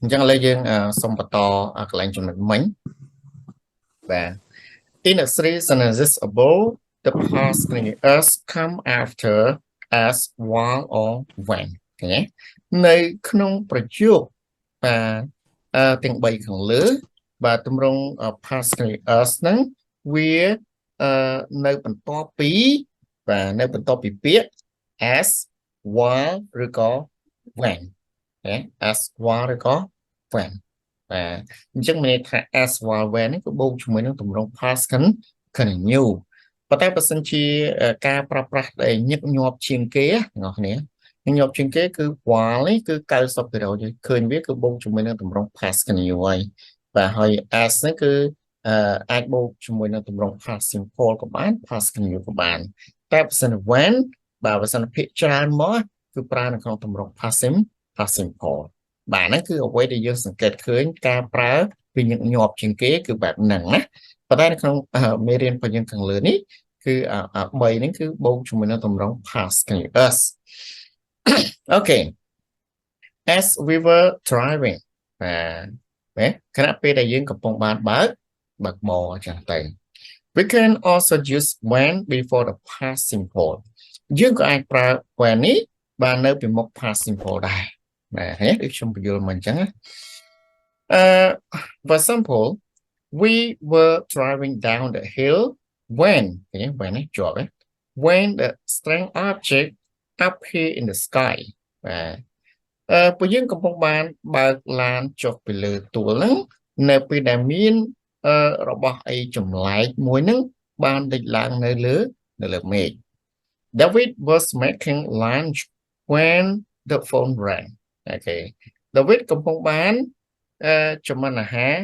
Chẳng lẽ dương xong bắt đầu cái lệnh chuẩn mình và in a series and as above the past us come after as while or when ឃើញទេនៅក្នុងប្រយោគបាទទាំង3ខាងលើបាទទម្រង់ past us ហ្នឹងវានៅបន្ទាប់ពីបាទនៅបន្ទាប់ពីពាក្យ as while ឬក៏ when ណា as while ឬក៏ when បាទអញ្ចឹងមានន័យថា as while when នេះក៏បូកជាមួយនឹងទម្រង់ past continue ប៉ុន្តែបើសិនជាការប្រើប្រាស់ដែលញឹកញាប់ជាងគេបងប្អូនញឹកញាប់ជាងគេគឺ while នេះគឺ90%ឃើញវាគឺបូកជាមួយនឹងទម្រង់ past continue ហើយបាទហើយ as នេះគឺអាចបូកជាមួយនឹងទម្រង់ past simple ក៏បាន past continue ក៏បានតែបើសិន when បាទបើសិនភាគច្រើនមកគឺប្រើនៅក្នុងទម្រង់ past simple បាទហ្នឹងគឺអ្វីដែលយើងសង្កេតឃើញការប្រើវាញឹកញាប់ជាងគេគឺបែបហ្នឹងណាប៉ុន្តែនៅក្នុងមេរៀនរបស់យើងខាងលើនេះគឺ3ហ្នឹងគឺបូកជាមួយនឹងទម្រង់ past continuous okay as we were driving បាទខណៈពេលដែលយើងកំពុងបានបើកម៉ូអញ្ចឹងទៅ we can also use when before the past simple យើងក៏អាចប្រើ when នេះបាននៅពីមុខ past simple ដែរបាទនេះដូចខ្ញុំបញ្យល់មកអញ្ចឹងណា for example we were driving down the hill when when នេះជាប់ when the strange object appeared in the sky បាទពួកយើងកំពុងបានបើកឡានចុះពីលើទួលហ្នឹងនៅពេលដែលមានរបស់អីចម្លែកមួយហ្នឹងបានលេចឡើងនៅលើមេឃ David was making lunch when the phone rang okay David កំពុងបានចម្អិនអាហារ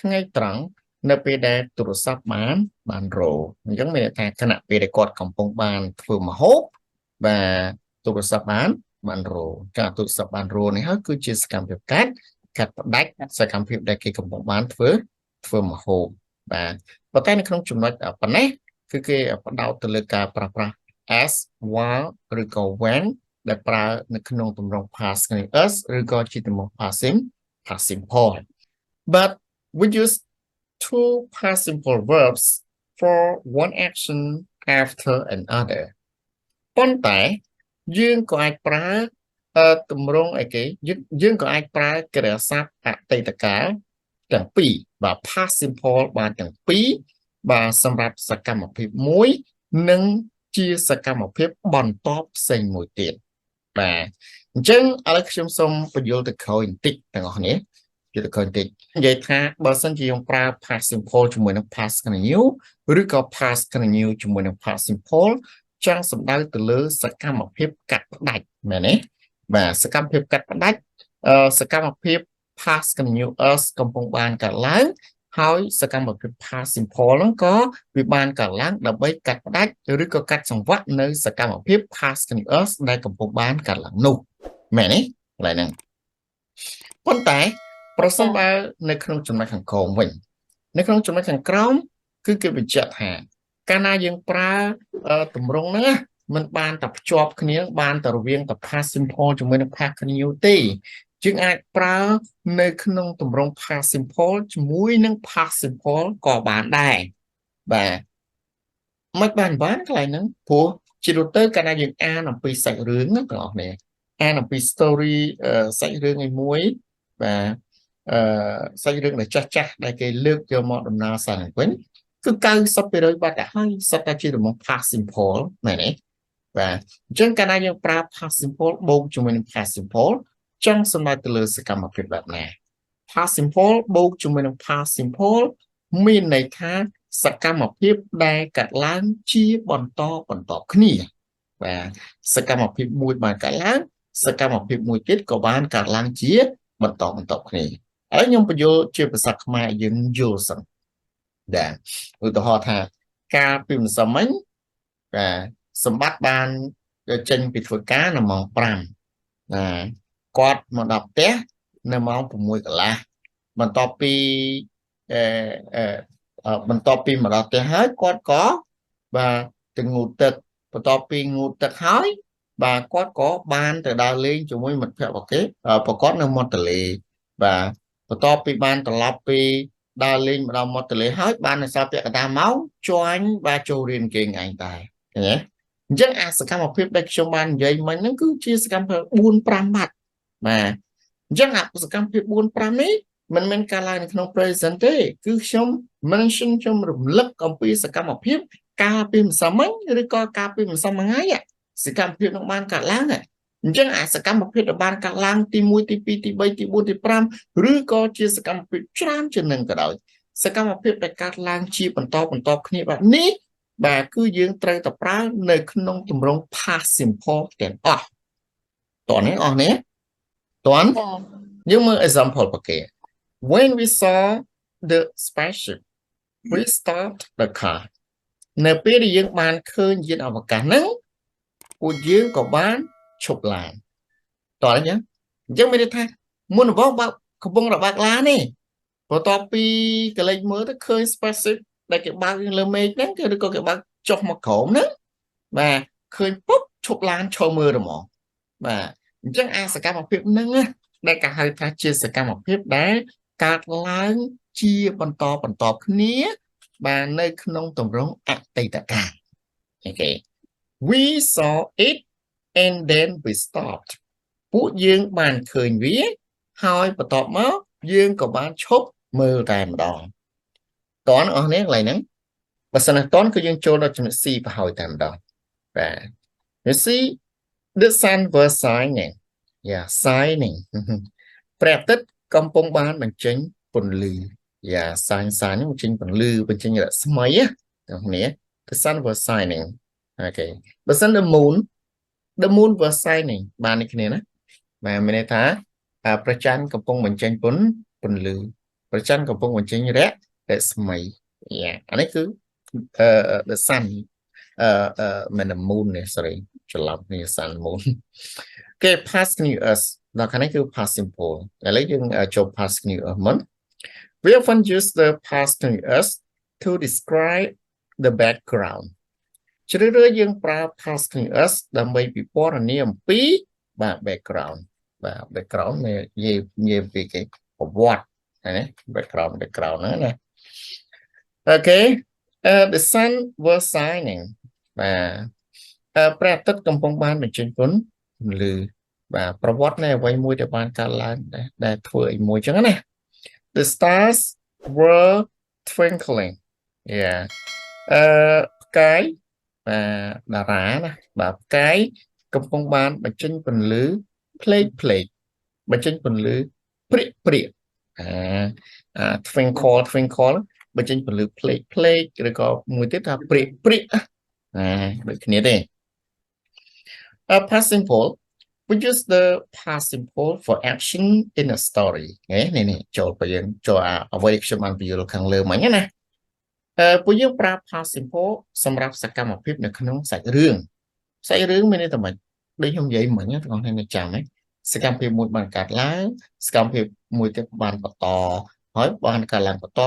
ថ្ងៃត្រង់នៅពេលដែលទូរស័ព្ទបានរោអញ្ចឹងមានន័យថាខណៈពេលដែលគាត់កំពុងបានធ្វើម្ហូបបាទទូរស័ព្ទបានរោការទូរស័ព្ទបានរោនេះហើយគឺជាសកម្មភាពកាត់ផ្ដាច់សកម្មភាពដែលគេកំពុងបានធ្វើម្ហូបបាទប៉ុន្តែនៅក្នុងចំណុចប៉ុណ្ណេះគឺគេផ្ដោតទៅលើការប្រើប្រាស់ as while ឬក៏ when ដែលប្រើនៅក្នុងទម្រង់ past continuous ឬក៏ជាទម្រង់ past simple but we use two past simple verbs for one action after another ប៉ុន្តែយើងក៏អាចប្រើទម្រង់អីគេយើងក៏អាចប្រើគ្រាសព្ទអតីតកាលទាំងពីរបាទ past simple បានទាំងពីរបាទសម្រាប់សកម្មភាពមួយនិងជាសកម្មភាពបន្តផ្សេងមួយទៀតបាទអញ្ចឹងឥឡូវខ្ញុំសូមបញ្យល់ទៅក្រោយបន្តិចទាំងអស់គ្នានិយាយថាបើសិនជាយើងប្រើ past simple ជាមួយនឹង past continue ឬក៏ past continue ជាមួយនឹង past simple ចង់សំដៅទៅលើសកម្មភាពកាត់ផ្ដាច់មែនទេបាទសកម្មភាពកាត់ផ្ដាច់សកម្មភាព past continuous កំពុងបានកើតឡើងហើយសកម្មភាព past simple ហ្នឹងក៏វាបានកើតឡើងដើម្បីកាត់ផ្ដាច់ឬក៏កាត់សង្វាក់នៅសកម្មភាព past continuous ដែលកំពុងបានកើតឡើងនោះមែនទេកន្លែងហ្នឹងប៉ុន្តែប្រសិនបើនៅក្នុងចំណុចខាងក្រោមវិញនៅក្នុងចំណុចខាងក្រោមគឺគេបញ្ជាក់ថាកាលណាយើងប្រើទម្រង់ហ្នឹងมันបានតែភ្ជាប់គ្នាបានតែរវាងតែ past simple ជាមួយនឹង past continue ទេយើងអាចប្រើនៅក្នុងទម្រង់ past simple ជាមួយនឹង past simple ក៏បានដែរបាទមិនបានកន្លែងហ្នឹងព្រោះជាទូទៅកាលណាយើងអានអំពីសាច់រឿងណាបងប្អូនអានអំពី story សាច់រឿងឯមួយបាទសាច់រឿងដែលចាស់ដែលគេលើកយកមកដំណើរសារឡើងវិញគឺ90%បាត់ទៅហើយសិតតែជាទម្រង់ past simple មែនទេបាទអញ្ចឹងកាលណាយើងប្រើ past simple បូកជាមួយនឹង past simple ចង់សម្ដៅទៅលើសកម្មភាពបែបណា past simple បូកជាមួយនឹង past simple មានន័យថាសកម្មភាពដែលកើតឡើងជាបន្តគ្នាបាទសកម្មភាពមួយបានកើតឡើងសកម្មភាពមួយទៀតក៏បានកើតឡើងជាបន្តគ្នាហើយខ្ញុំបញ្យល់ជាភាសាខ្មែរយើងយល់សិនដែរឧទាហរណ៍ថាការពីម្សិលមិញបាទសម្បត្តិបានចេញពីធ្វើការនៅម៉ោង5ណាគាត់មកដល់ផ្ទះនៅម៉ោង6កន្លះបន្ទាប់ពីមកដល់ផ្ទះហើយគាត់ក៏បាទទៅងូតទឹកបន្ទាប់ពីងូតទឹកហើយបាទគាត់ក៏បានទៅដើរលេងជាមួយមិត្តភក្តិរបស់គេប្រកបនៅមាត់ទន្លេ vàបន្ទាប់ពីបានត្រឡប់ពីដើរលេងម្ដងមកទៅលេហើយបាននៅសល់ពាក់កណ្ដាលមកជួញvàចូលរៀនគេឯងដែរឃើញទេអញ្ចឹងអាសកម្មភាពដែលខ្ញុំបាននិយាយមិញហ្នឹងគឺជាសកម្មភាព4-5 ម៉ាត់បាទអញ្ចឹងអាសកម្មភាព4-5នេះមិនមែនការឡើងនៅក្នុង present ទេគឺខ្ញុំ mention ខ្ញុំរំលឹកអំពីសកម្មភាពកាលពីម្សិលមិញឬក៏កាលពីម្សិលមួយថ្ងៃសកម្មភាពនឹងបានកើតឡើងអញ្ចឹងអាសកម្មភាពដែលបានកាត់ឡើងទី1ទី2ទី3ទី4ទី5ឬក៏ជាសកម្មភាពច្រើនជាងនឹងក៏ដោយសកម្មភាពដែលកាត់ឡើងជាបន្តគ្នាបែបនេះបាទគឺយើងត្រូវតែប្រើនៅក្នុងទម្រង់ past simple ទាំងអស់តោះនេះអស់នេះតោះយើងមើល example ប្រកែ when we saw the spaceship we stopped the car នៅពេលដែលយើងបានឃើញយានអវកាសហ្នឹងពួកយើងក៏បានឈប់ឡានតោះអញ្ចឹងមានន័យថាមុនដំបូងបើកំពុងរបាក់ឡាននេះបន្ទាប់ពីកលេចមើលទៅឃើញ spaceship ដែលគេបើកលើមេឃហ្នឹងគឺឬក៏គេបើកចុះមកក្រោមហ្នឹងបាទឃើញពុបឈប់ឡានឈរមើលទៅហ្មងបាទអញ្ចឹងអាសកម្មភាពហ្នឹងដែលគេហៅថាជាសកម្មភាពដែលកើតឡើងជាបន្តគ្នាបាទនៅក្នុងទម្រង់អតីតកាលអូខេ we saw it and then we stopped ពួកយើងបានឃើញវាហើយបន្ទាប់មកយើងក៏បានឈប់មើលតែម្ដងតើអស់នេះកន្លែងហ្នឹងបើសិនណាតន់គឺយើងចូលដល់ចំណុច C ប្រហើយតែម្ដងបាទ you see the sun was shining yeah shining ព្រះអាទិត្យកំពុងបានបញ្ចេញពន្លឺ yeah shine នេះបញ្ចេញពន្លឺបញ្ចេញរស្មីណាគ្នា the sun was shining okay បើសិន the moon was shining បាននេះគ្នាណាបាទមានន័យថាព្រះច័ន្ទកំពុងបញ្ចេញពន្លឺព្រះច័ន្ទកំពុងបញ្ចេញរស្មីអានេះគឺthe sun មិន the moon នេះ sorry ច្រឡំគ្នា sun moon គេ past continuous ដល់ខាងនេះគឺ past simple ឥឡូវយើងចូល past continuous មុន we often use the past continuous to describe the background ជ្រើសរើសយើងប្រើ past continuous ដើម្បីពិពណ៌នាអំពីបាទ background បាទ background និយាយពីគេប្រវត្តិណា background ហ្នឹងណា okay the sun was shining បាទព្រះអាទិត្យកំពុងបានបញ្ចេញពន្លឺបាទប្រវត្តិនៃអ្វីមួយដែលបានកើតឡើងដែលធ្វើឲ្យមួយចឹងណា the stars were twinkling yeah ផ្កាយតារាណាបាទផ្កាយកំពុងបានបញ្ចេញពន្លឺផ្លេកបញ្ចេញពន្លឺព្រាកtwinkle បញ្ចេញពន្លឺផ្លេកឬក៏មួយទៀតថាព្រាកដូចគ្នាទេ past simple we use the past simple for action in a story នេះចូលไปយើងចូលអ្វីខ្ញុំបានបញ្យល់ខាងលើមិញណាពួកយើងប្រើ past simple សម្រាប់សកម្មភាពនៅក្នុងសាច់រឿងមានន័យថាម៉េចដូចខ្ញុំនិយាយមិញបងប្អូននៅចាំសកម្មភាពមួយបានកាត់ឡើងសកម្មភាពមួយទៀតបានបន្តហើយបានកាត់ឡើងបន្ត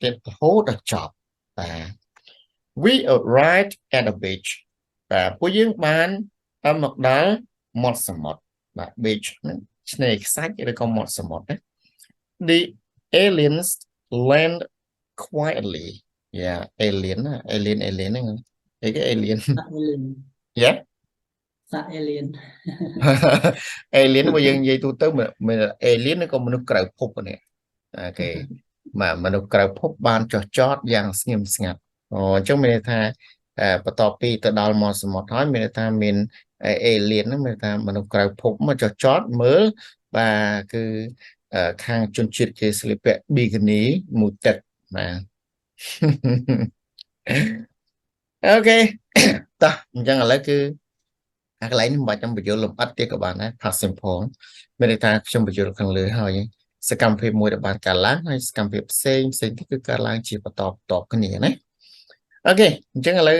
ទៀតរហូតដល់ចប់បាទ we arrived at the beach បាទពួកយើងបានមកដល់មាត់សមុទ្របាទ beach ហ្នឹងឆ្នេរខ្សាច់ឬក៏មាត់សមុទ្រណា the aliens land quietly yeah alien ហ្នឹងអីគេ alien yeah សាក់ alien alien បើយើងនិយាយទូទៅមាន alien ឬក៏មនុស្សក្រៅភពនេះអូខេបាទមនុស្សក្រៅភពបានចុះចតយ៉ាងស្ងៀមស្ងាត់អញ្ចឹងមានន័យថាបន្ទាប់ពីទៅដល់មាត់សមុទ្រហើយមានន័យថាមាន alien ហ្នឹងមានន័យថាមនុស្សក្រៅភពមកចុះចតមើលបាទគឺខាងជនជាតិគេស្លៀកពាក់ bikini មួយទឹកបាទអូខេតោះអញ្ចឹងឥឡូវគឺកន្លែងនេះមិនបាច់បញ្យល់លម្អិតទៀតក៏បានដែរ past simple មានន័យថាខ្ញុំបញ្យល់ខាងលើហើយសកម្មភាពមួយដែលបានកើតឡើងហើយសកម្មភាពផ្សេងទៀតគឺកើតឡើងជាបន្តគ្នាណាអូខេអញ្ចឹងឥឡូវ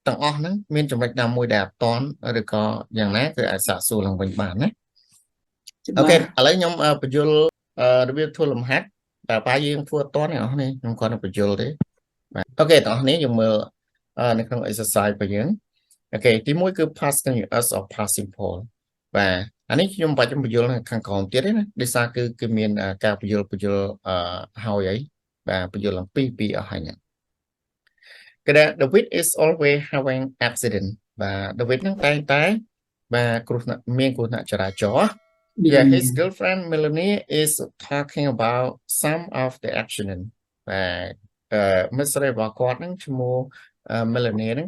ទាំងអស់ហ្នឹងមានចំណុចណាមួយដែលអត់តាន់ឬក៏យ៉ាងណាគឺអាចសាកសួរឡើងវិញបានណាអូខេឥឡូវខ្ញុំបញ្យល់របៀបធ្វើលំហាត់តែបើយើងធ្វើអត់តាន់ទេអស់នេះខ្ញុំគាត់បញ្យល់ទេបាទអូខេទាំងអស់នេះយើងមើលនៅក្នុង exercise របស់យើងអូខេទី1គឺ past continuous or past simple បាទ anh ấy nhưng phải trong bây giờ là khang còn tiết đấy nè đi xa cứ miền cả bây giờ hào ấy và bây giờ là pi ở hai nhỉ cái đó David is always having accident và David nó tay và miền của nó chả chó. Yeah, his girlfriend Melanie is talking about some of the accident và Mr. và con nó mua Melanie nó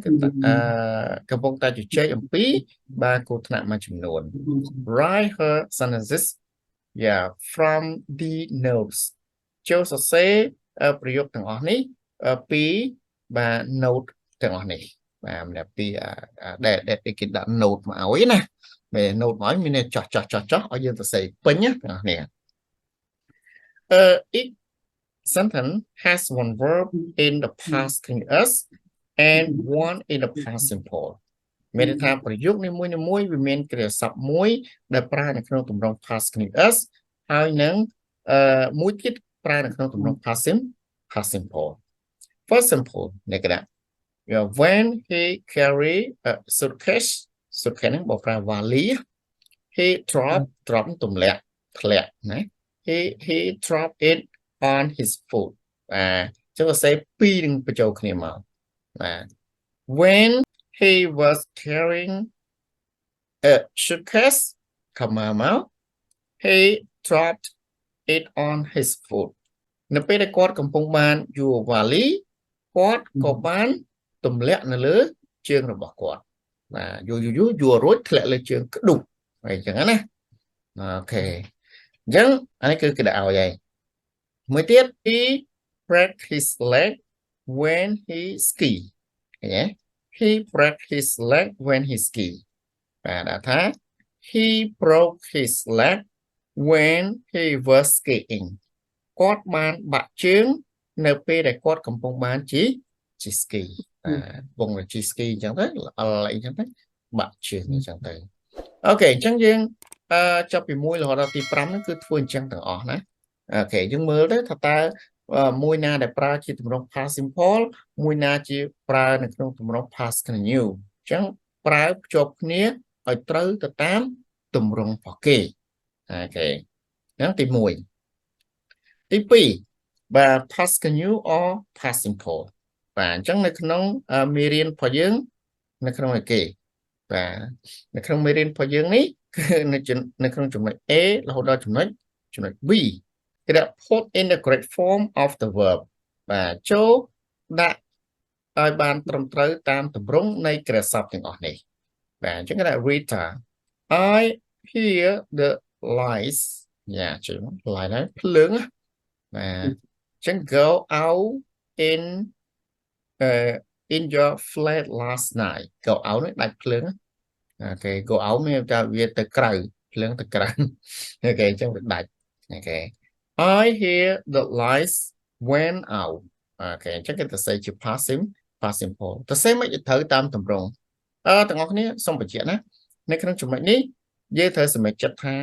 cái bông tay chơi ở pí và cô thằng mà chừng nôn write her sentences yeah from the notes châu sẽ sẽประโยคទាំងអស់នេះពី và note ទាំងអស់នេះបាទម្នាក់ពីដែលគេដាក់ note មកឲ្យណាពេល note មកមានចោះឲ្យយើងសរសេរពេញណាទាំងអស់នេះeach sentence has one verb in the past continuous and one in the past simple មានន័យថាប្រយោគនីមួយវាមានគ្រាសព្ទមួយដែលប្រើនៅក្នុងទម្រង់ past continuous ហើយនឹងមួយទៀតប្រើនៅក្នុងទម្រង់ past simple for simple នេះគេដាក់ when he carry a suitcase ហ្នឹងបកប្រើ vali he drop ទម្លាក់ធ្លាក់ណា he drop it on his foot ចុះសរសេរពីរនឹងបញ្ចូលគ្នាមកបាទ when he was carrying a suitcase ខមមក he dropped it on his foot នៅពេលដែលគាត់កំពុងបានយួរវ៉ាលីគាត់ក៏បានទម្លាក់នៅលើជើងរបស់គាត់បាទយួររួចធ្លាក់លើជើងក្ដុបអញ្ចឹងណាអូខេអញ្ចឹងអានេះគឺគេដាក់ឲ្យហើយមួយទៀត he break his leg when he ski ឃើញទេ he break his leg when he ski បាទដាក់ថា he broke his leg when he was skiing គាត់បានបាក់ជើងនៅពេលដែលគាត់កំពុងបានជិះ ski វងជិះ ski អញ្ចឹងទៅអីអញ្ចឹងទៅបាក់ជើងអញ្ចឹងទៅអូខេអញ្ចឹងយើងចាប់ពី1រហូតដល់ទី5ហ្នឹងគឺធ្វើអញ្ចឹងទាំងអស់ណាអូខេយើងមើលទៅថាតើមួយណាដែលប្រើជាទម្រង់ past simple មួយណាជាប្រើនៅក្នុងទម្រង់ past continuous អញ្ចឹងប្រើភ្ជាប់គ្នាឲ្យត្រូវទៅតាមទម្រង់របស់គេអូខេហ្នឹងទី1ទី2បាទ past continuous or past simple បាទអញ្ចឹងនៅក្នុងមេរៀនរបស់យើងនៅក្នុងឯគេបាទនៅក្នុងមេរៀនរបស់យើងនេះគឺនៅក្នុងចំណុច A រហូតដល់ចំណុច B គេដាក់ put in the correct form of the verb បាទចូលដាក់ឲ្យបានត្រឹមត្រូវតាមទម្រង់នៃគ្រាសព្ទទាំងអស់នេះបាទអញ្ចឹងគេដាក់ Rita I hear the lights យ៉ាជួយមក light ហ្នឹងភ្លើងបាទអញ្ចឹង go out in your flat last night go out នេះដាច់ភ្លើងអូខេ go out មានតែវាទៅក្រៅភ្លើងទៅក្រៅអូខេអញ្ចឹងវាដាច់អូខេ I hear the lights went out អូខេអញ្ចឹងគេទៅសេជា past simple ទៅសេមិនត្រូវតាមទម្រង់ទាំងអស់គ្នាសូមបញ្ជាក់ណានៅក្នុងចំណុចនេះយើងត្រូវសម្រេចចិត្តថា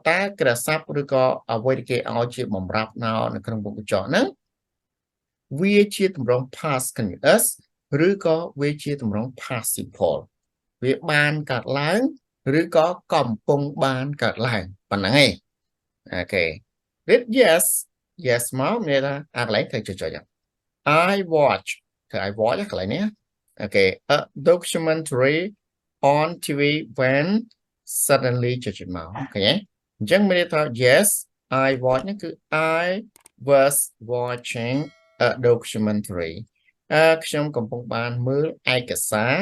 តើគ្រាសព្ទឬក៏អ្វីដែលគេឲ្យជាបំរាប់នៅក្នុងវងកញ្ចក់ហ្នឹងវាជាទម្រង់ past continuous ឬក៏វាជាទម្រង់ past simple វាបានកើតឡើងឬក៏កំពុងបានកើតឡើងប៉ុណ្ណឹងឯងអូខេ read yes មកមានថាអាកន្លែងត្រូវចុច I watch គឺ I watch កន្លែងនេះអូខេ a documentary on TV when suddenly ចុចមកឃើញទេអញ្ចឹងមានថា yes I watch នេះគឺ I was watching a documentary ខ្ញុំកំពុងបានមើលឯកសារ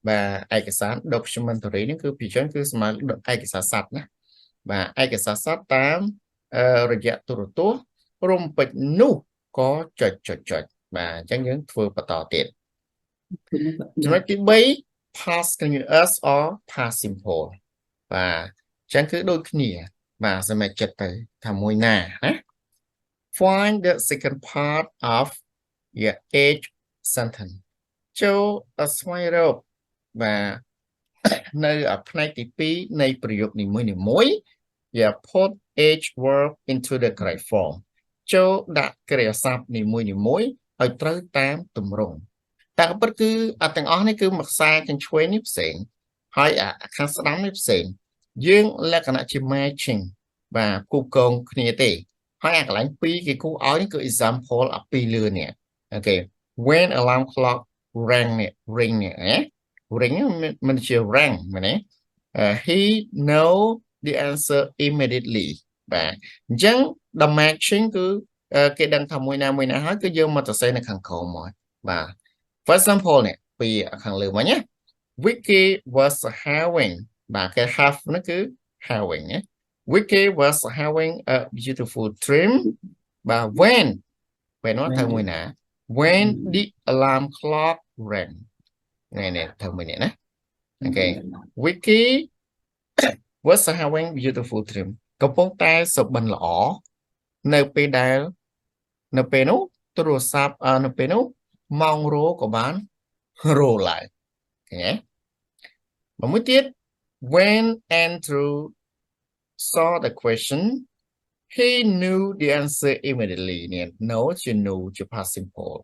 បាទឯកសារ documentary នេះគឺពីចឹងគឺស្មើឯកសារស័ព្ទណាបាទឯកសារស័ព្ទតាមរយៈទូរទស្សន៍រំពេចនោះក៏ចុចបាទអញ្ចឹងយើងធ្វើបន្តទៀតចំណុចទី3 past continuous or past simple បាទអញ្ចឹងគឺដូចគ្នាបាទសម្រាប់ចិត្តទៅថាមួយណាណា find the second part of your each sentence ចូលស្វែងរកបាទនៅផ្នែកទី2នៃប្រយោគនីមួយyeah put each verb into the correct form ចូលដាក់គ្រាសព្ទនីមួយឲ្យត្រូវតាមទម្រង់តែក៏ពិតគឺទាំងអស់នេះគឺមួយខ្សែខាងឆ្វេងនេះផ្សេងហើយខាងស្ដាំនេះផ្សេង dương là cái nào chỉ matching và cụ công kia tệ hai cái lạnh pi cái cụ áo những cái example ở pi lừa nè ok when alarm clock rang nè ring nè ring mình chỉ rang mà nè he know the answer immediately và chẳng the matching cứ cái đăng thầm mùi nào hết cứ dương mà ta sẽ là khẳng khổ mọi và for example nè pi khẳng lừa mà nhé Vicky was having và cái have nó cứ having nhé Vicky was having a beautiful dream và when nó thằng mùi nè when the alarm clock rang này thằng mùi nè ok Vicky was having beautiful dream កំពុងតែសុបិនល្អនៅពេលដែលនៅពេលនោះទូរស័ព្ទនៅពេលនោះម៉ោងរោក៏បានរោឡើងឃើញទេមួយទៀត when Andrew saw the question he knew the answer immediately នេះ know ជា know ជា past simple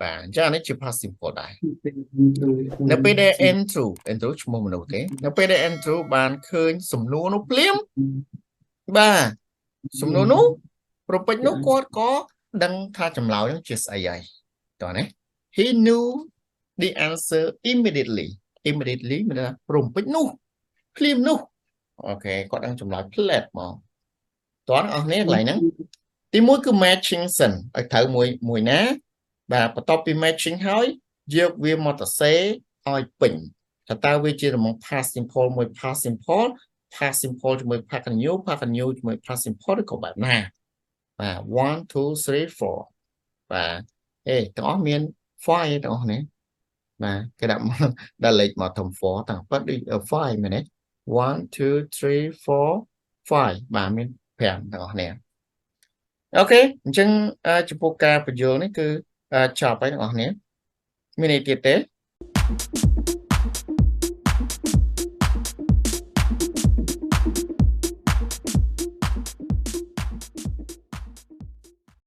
បាទអញ្ចឹងនេះជា past simple ដែរនៅពេលដែល Andrew ឈ្មោះមនុស្សទេនៅពេលដែល Andrew បានឃើញសំណួរនោះភ្លាមបាទសំណួរនោះប្រពេចនោះគាត់ក៏ដឹងថាចម្លើយនឹងជាស្អីហើយតោះណា he knew the answer immediately មានថាប្រពេចនោះភ្លាមនោះអូខេគាត់ដឹងចម្លើយផ្លែតមកតោះអស់នេះកន្លែងហ្នឹងទីមួយគឺ matching សិនឲ្យត្រូវមួយណាបាទបន្ទាប់ពី matching ហើយយកវាមកទៅសេឲ្យពេញតើវាជារំង past simple មួយ past simple ជាមួយ past continuous ជាមួយ past simple ឬក៏បែបណាបាទ1 2 3 4បាទទាំងអស់មាន file ទាំងអស់នេះបាទគេដាក់លេខមកធំ 4 តាំងប៉ិតដូច file មែនទេ1 2 3 4 5បាទមាន5ទាំងអស់នេះអូខេអញ្ចឹងចំពោះការបញ្យល់នេះគឺចប់ហើយទាំងអស់នេះមានអីទៀតទេ